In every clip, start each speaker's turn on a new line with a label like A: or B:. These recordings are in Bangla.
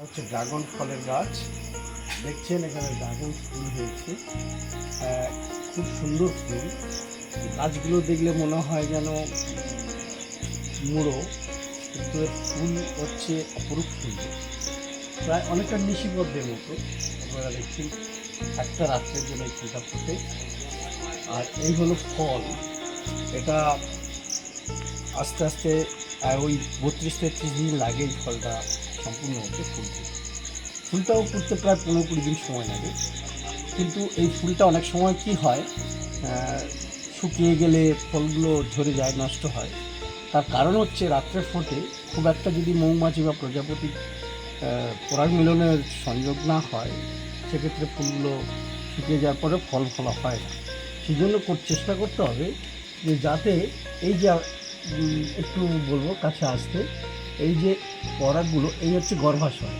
A: হচ্ছে ড্রাগন ফলের গাছ। দেখছেন এখানে ড্রাগন ফুল হয়েছে, খুব সুন্দর ফুল। গাছগুলো দেখলে মনে হয় যেন মুড়ো, কিন্তু এর ফুল হচ্ছে অপরূপ সুন্দর, প্রায় অনেকটা নিশিপদ্মের মতো। আপনারা দেখছেন একটা রাত্রের জন্য এই ফুলটা ফোটে। আর এই হলো ফল। এটা আস্তে আস্তে ওই 32-33 দিন লাগে এই ফলটা সম্পূর্ণ হতে, ফুলটাও ফুটতে প্রায় 15-20 দিন সময় লাগে। কিন্তু এই ফুলটা অনেক সময় কি হয়, শুকিয়ে গেলে ফলগুলো ঝরে যায়, নষ্ট হয়। তার কারণ হচ্ছে রাত্রে ফোটে, খুব একটা যদি মৌমাছি বা প্রজাপতি পরাগ মিলনের সংযোগ না হয়, সেক্ষেত্রে ফুলগুলো শুকিয়ে যাওয়ার পরে ফল ফলা হয় না। সেই জন্য চেষ্টা করতে হবে যে যাতে এই যে একটু বলবো কাছে আসতে, এই যে পরাগগুলো, এই হচ্ছে গর্ভাশয়,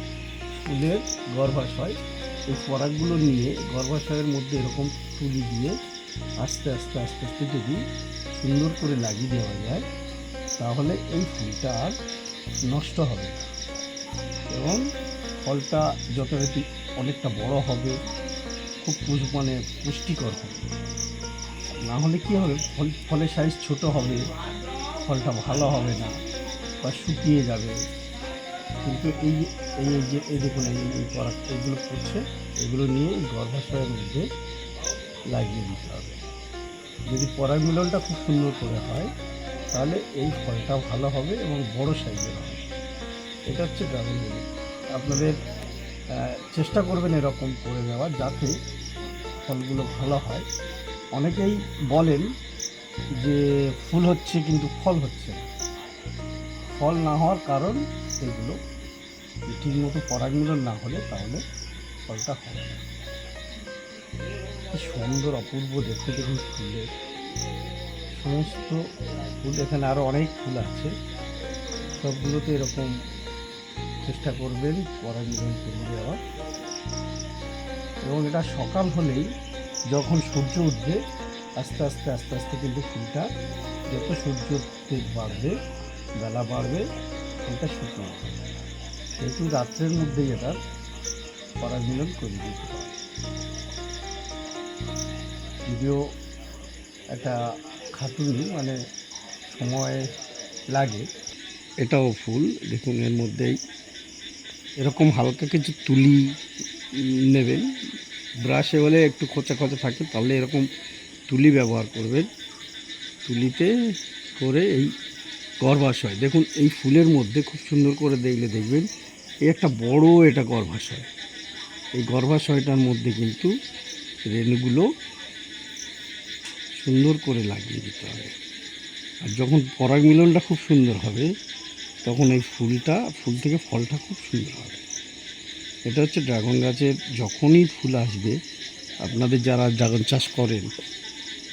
A: ফুলের গর্ভাশয়। এই পরাগগুলো নিয়ে গর্ভাশয়ের মধ্যে এরকম তুলি দিয়ে আস্তে আস্তে আস্তে আস্তে যদি সুন্দর করে লাগিয়ে দেওয়া যায়, তাহলে এই ফুলটা আর নষ্ট হবে না এবং ফলটা যথারীতি অনেকটা বড় হবে, খুব মানে পুষ্টিকর হবে। না হলে কী হবে, ফলের সাইজ ছোট হবে, ফলটা ভালো হবে না বা শুকিয়ে যাবে। কিন্তু এই এই যে এই দেখুন এই পরাগ এইগুলো করছে, এগুলো নিয়ে গর্ভাশয়ের মধ্যে লাগিয়ে দিতে হবে। যদি পরাগ মিলনটা খুব সুন্দর করে হয়, তাহলে এই ফলটা ভালো হবে এবং বড় সাইজের হবে। এটা হচ্ছে ড্রাগন ফল। আপনাদের চেষ্টা করবেন এরকম করে নেওয়ার, যাতে ফলগুলো ভালো হয়। অনেকেই বলেন যে ফুল হচ্ছে কিন্তু ফল হচ্ছে না। ফল না হওয়ার কারণ এগুলো, ঠিকমতো পরাগ মিলন না হলে তাহলে ফলটা হবে না। কি সুন্দর অপূর্ব দেখতে দেখুন ফুলের সমস্ত ফুল। এখানে আরও অনেক ফুল আছে, সবগুলোতে এরকম চেষ্টা করবেন পরাগ মিলন করে দেওয়ার। এবং এটা সকাল হলেই, যখন সূর্য উঠবে, আস্তে আস্তে আস্তে আস্তে কিন্তু ফুলটা, যত সূর্য বাড়বে, বেলা বাড়বে, ফুলটা শুকিয়ে যাবে। সেহেতু রাত্রের মধ্যেই এটার পরাগ মিলন করে দিতে হবে। যদিও একটা খাটুনি, মানে সময় লাগে। এটাও ফুল দেখুন, এর মধ্যেই এরকম হালকা কিছু তুলি নেবেন, ব্রাশে হলে একটু খোঁচা খোঁচা থাকে, তাহলে এরকম তুলি ব্যবহার করবেন। তুলিতে করে এই গর্ভাশয় দেখুন, এই ফুলের মধ্যে খুব সুন্দর করে দেখবেন এই একটা বড় এটা গর্ভাশয়। এই গর্ভাশয়টার মধ্যে কিন্তু রেণুগুলো সুন্দর করে লাগিয়ে দিতে হবে। আর যখন পরাগ মিলনটা খুব সুন্দর হবে, তখন এই ফুল থেকে ফলটা খুব সুন্দর হবে। এটা হচ্ছে ড্রাগন গাছের যখনই ফুল আসবে, আপনাদের যারা ড্রাগন চাষ করেন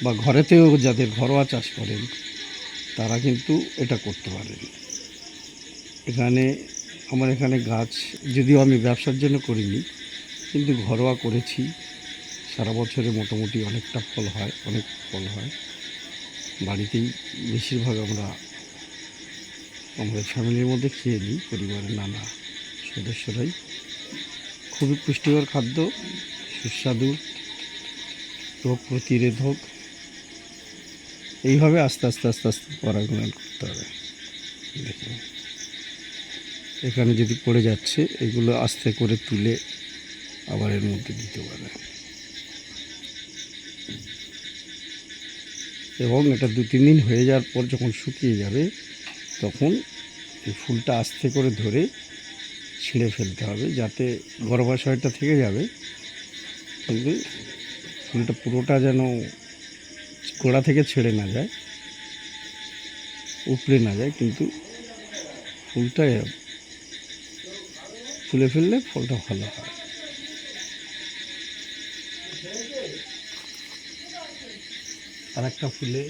A: বা ঘরেতেও যাদের ঘরোয়া চাষ করেন, তারা কিন্তু এটা করতে পারেন। আমার এখানে গাছ, যদিও আমি ব্যবসার জন্য করিনি, কিন্তু ঘরোয়া করেছি। সারা বছরে মোটামুটি অনেকটা অনেক ফল হয়। বাড়িতেই বেশিরভাগ আমাদের ফ্যামিলির মধ্যে খেয়ে নিই, পরিবারের নানা সদস্যরাই। খুবই পুষ্টিকর খাদ্য, সুস্বাদু, রোগ প্রতিরোধক। এইভাবে আস্তে আস্তে আস্তে আস্তে পরাগমন করতে হবে। দেখুন এখানে যদি পড়ে যাচ্ছে, এগুলো আস্তে করে তুলে আবার এর মধ্যে দিতে পারে। এবং এটা 2-3 দিন হয়ে যাওয়ার পর যখন শুকিয়ে যাবে, তখন এই ফুলটা আস্তে করে ধরে ছিঁড়ে ফেলতে হবে, যাতে গর্ভাশয়টা থেকে যাবে, কিন্তু ফুলটা পুরোটা যেন গোড়া থেকে ছেড়ে না যায়, উপড়ে না যায়। কিন্তু ফুলটা ফুলে ফেললে ফলটা ভালো হয়। আর একটা ফুলে